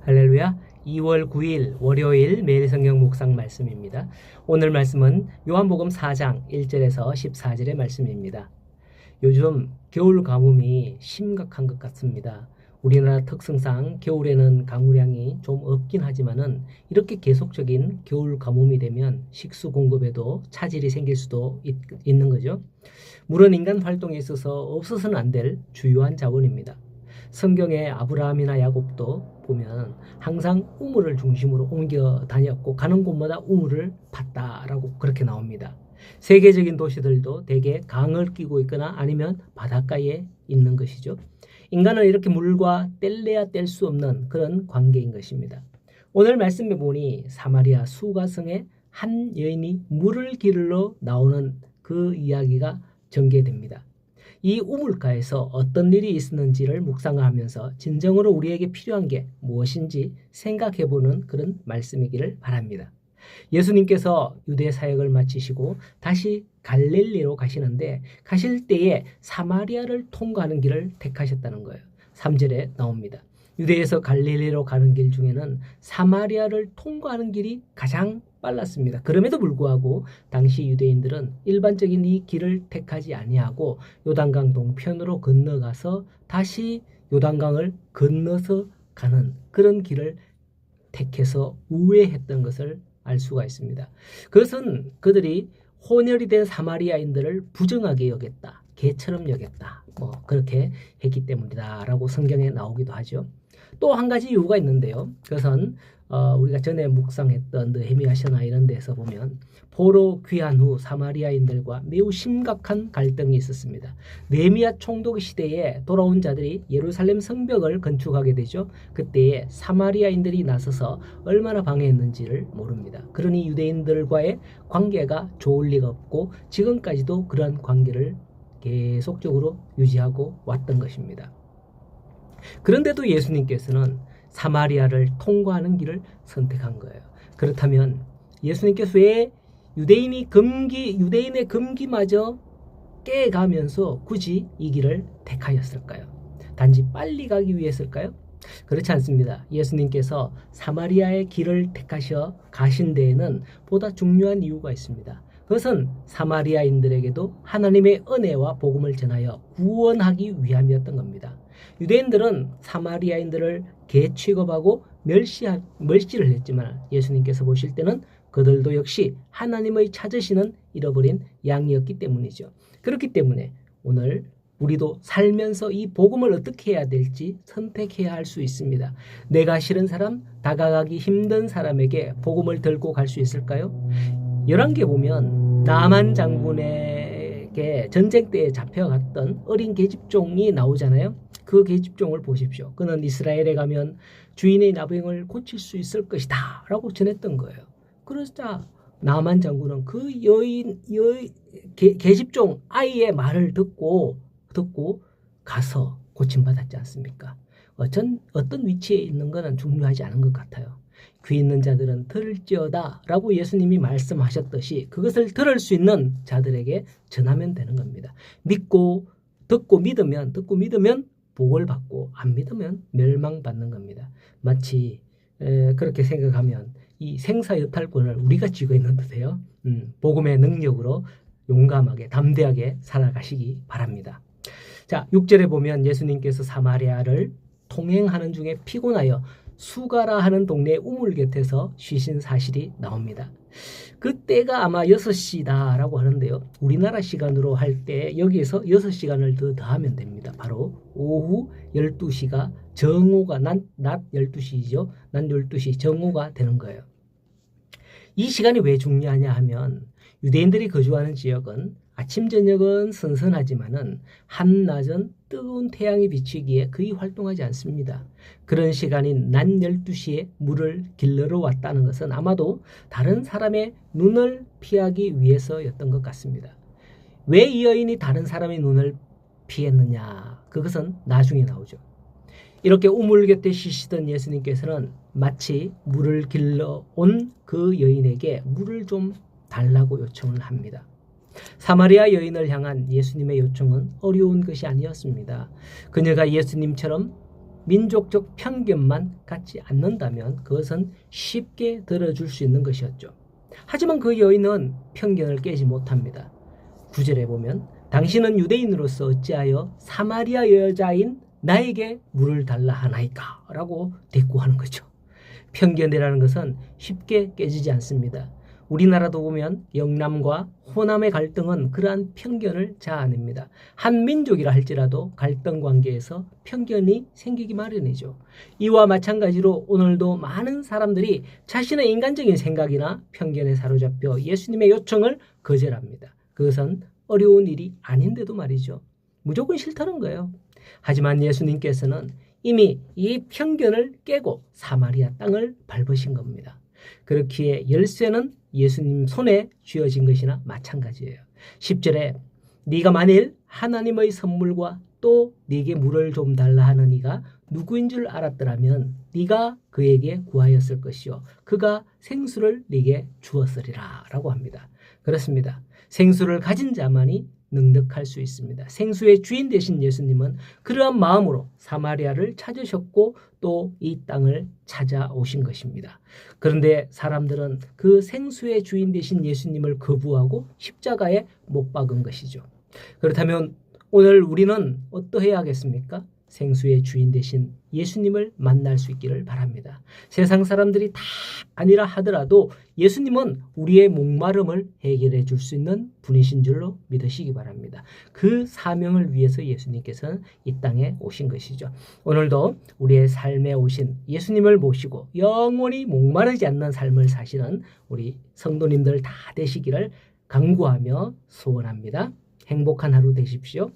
할렐루야. 2월 9일 월요일 매일 성경 묵상 말씀입니다. 오늘 말씀은 요한복음 4장 1절에서 14절의 말씀입니다. 요즘 겨울 가뭄이 심각한 것 같습니다. 우리나라 특성상 겨울에는 강우량이 좀 없긴 하지만은 이렇게 계속적인 겨울 가뭄이 되면 식수 공급에도 차질이 생길 수도 있는 거죠. 물은 인간 활동에 있어서 없어서는 안 될 주요한 자원입니다. 성경의 아브라함이나 야곱도 보면 항상 우물을 중심으로 옮겨 다녔고 가는 곳마다 우물을 팠다라고 그렇게 나옵니다. 세계적인 도시들도 대개 강을 끼고 있거나 아니면 바닷가에 있는 것이죠. 인간은 이렇게 물과 뗄래야 뗄 수 없는 그런 관계인 것입니다. 오늘 말씀에 보니 사마리아 수가성에 한 여인이 물을 기르러 나오는 그 이야기가 전개됩니다. 이 우물가에서 어떤 일이 있었는지를 묵상하면서 진정으로 우리에게 필요한 게 무엇인지 생각해보는 그런 말씀이기를 바랍니다. 예수님께서 유대 사역을 마치시고 다시 갈릴리로 가시는데 가실 때에 사마리아를 통과하는 길을 택하셨다는 거예요. 3절에 나옵니다. 유대에서 갈릴리로 가는 길 중에는 사마리아를 통과하는 길이 가장 빨랐습니다. 그럼에도 불구하고 당시 유대인들은 일반적인 이 길을 택하지 아니하고 요단강 동편으로 건너가서 다시 요단강을 건너서 가는 그런 길을 택해서 우회했던 것을 알 수가 있습니다. 그것은 그들이 혼혈이 된 사마리아인들을 부정하게 여겼다. 개처럼 여겼다. 그렇게 했기 때문이다라고 성경에 나오기도 하죠. 또 한 가지 이유가 있는데요. 그것은 우리가 전에 묵상했던 느헤미야서나 이런 데서 보면 포로 귀환 후 사마리아인들과 매우 심각한 갈등이 있었습니다. 느헤미야 총독 시대에 돌아온 자들이 예루살렘 성벽을 건축하게 되죠. 그때에 사마리아인들이 나서서 얼마나 방해했는지를 모릅니다. 그러니 유대인들과의 관계가 좋을 리가 없고 지금까지도 그런 관계를 계속적으로 유지하고 왔던 것입니다. 그런데도 예수님께서는 사마리아를 통과하는 길을 선택한 거예요. 그렇다면 예수님께서 왜 유대인의 금기마저 깨가면서 굳이 이 길을 택하였을까요? 단지 빨리 가기 위해서일까요? 그렇지 않습니다. 예수님께서 사마리아의 길을 택하셔 가신 데에는 보다 중요한 이유가 있습니다. 그것은 사마리아인들에게도 하나님의 은혜와 복음을 전하여 구원하기 위함이었던 겁니다. 유대인들은 사마리아인들을 개 취급하고 멸시를 했지만 예수님께서 보실 때는 그들도 역시 하나님의 찾으시는 잃어버린 양이었기 때문이죠. 그렇기 때문에 오늘 우리도 살면서 이 복음을 어떻게 해야 될지 선택해야 할 수 있습니다. 내가 싫은 사람, 다가가기 힘든 사람에게 복음을 들고 갈 수 있을까요? 열왕기에 보면 나만 장군에게 전쟁 때에 잡혀갔던 어린 계집종이 나오잖아요. 그 계집종을 보십시오. 그는 이스라엘에 가면 주인의 나병을 고칠 수 있을 것이다 라고 전했던 거예요. 그러자 나만 장군은 그 계집종 아이의 말을 듣고 가서 고침받았지 않습니까? 어떤 위치에 있는 것은 중요하지 않은 것 같아요. 귀 있는 자들은 들을지어다 라고 예수님이 말씀하셨듯이 그것을 들을 수 있는 자들에게 전하면 되는 겁니다. 듣고 믿으면 복을 받고 안 믿으면 멸망받는 겁니다. 마치 그렇게 생각하면 이 생사여탈권을 우리가 쥐고 있는 듯해요. 복음의 능력으로 용감하게 담대하게 살아가시기 바랍니다. 자, 6절에 보면 예수님께서 사마리아를 통행하는 중에 피곤하여 수가라 하는 동네 우물 곁에서 쉬신 사실이 나옵니다. 그때가 아마 6시다라고 하는데요. 우리나라 시간으로 할 때 여기에서 6시간을 더 더하면 됩니다. 바로 오후 12시가 정오가 낮 12시죠. 낮 12시 정오가 되는 거예요. 이 시간이 왜 중요하냐 하면 유대인들이 거주하는 지역은 아침 저녁은 선선하지만은 한낮은 뜨거운 태양이 비치기에 거의 활동하지 않습니다. 그런 시간인 낮 12시에 물을 길러러 왔다는 것은 아마도 다른 사람의 눈을 피하기 위해서였던 것 같습니다. 왜 이 여인이 다른 사람의 눈을 피했느냐? 그것은 나중에 나오죠. 이렇게 우물 곁에 쉬시던 예수님께서는 마치 물을 길러 온 그 여인에게 물을 좀 달라고 요청을 합니다. 사마리아 여인을 향한 예수님의 요청은 어려운 것이 아니었습니다. 그녀가 예수님처럼 민족적 편견만 갖지 않는다면 그것은 쉽게 들어줄 수 있는 것이었죠. 하지만 그 여인은 편견을 깨지 못합니다. 9절에 보면 당신은 유대인으로서 어찌하여 사마리아 여자인 나에게 물을 달라 하나이까? 라고 대꾸하는 거죠. 편견이라는 것은 쉽게 깨지지 않습니다. 우리나라도 보면 영남과 호남의 갈등은 그러한 편견을 자아냅니다. 한 민족이라 할지라도 갈등 관계에서 편견이 생기기 마련이죠. 이와 마찬가지로 오늘도 많은 사람들이 자신의 인간적인 생각이나 편견에 사로잡혀 예수님의 요청을 거절합니다. 그것은 어려운 일이 아닌데도 말이죠. 무조건 싫다는 거예요. 하지만 예수님께서는 이미 이 편견을 깨고 사마리아 땅을 밟으신 겁니다. 그렇기에 열쇠는 예수님 손에 쥐어진 것이나 마찬가지예요. 10절에 네가 만일 하나님의 선물과 또 네게 물을 좀 달라 하는 이가 누구인 줄 알았더라면 네가 그에게 구하였을 것이요 그가 생수를 네게 주었으리라 라고 합니다. 그렇습니다. 생수를 가진 자만이 능력할 수 있습니다. 생수의 주인 되신 예수님은 그러한 마음으로 사마리아를 찾으셨고 또 이 땅을 찾아오신 것입니다. 그런데 사람들은 그 생수의 주인 되신 예수님을 거부하고 십자가에 못 박은 것이죠. 그렇다면 오늘 우리는 어떠해야 하겠습니까? 생수의 주인 되신 예수님을 만날 수 있기를 바랍니다. 세상 사람들이 다 아니라 하더라도 예수님은 우리의 목마름을 해결해 줄 수 있는 분이신 줄로 믿으시기 바랍니다. 그 사명을 위해서 예수님께서는 이 땅에 오신 것이죠. 오늘도 우리의 삶에 오신 예수님을 모시고 영원히 목마르지 않는 삶을 사시는 우리 성도님들 다 되시기를 간구하며 소원합니다. 행복한 하루 되십시오.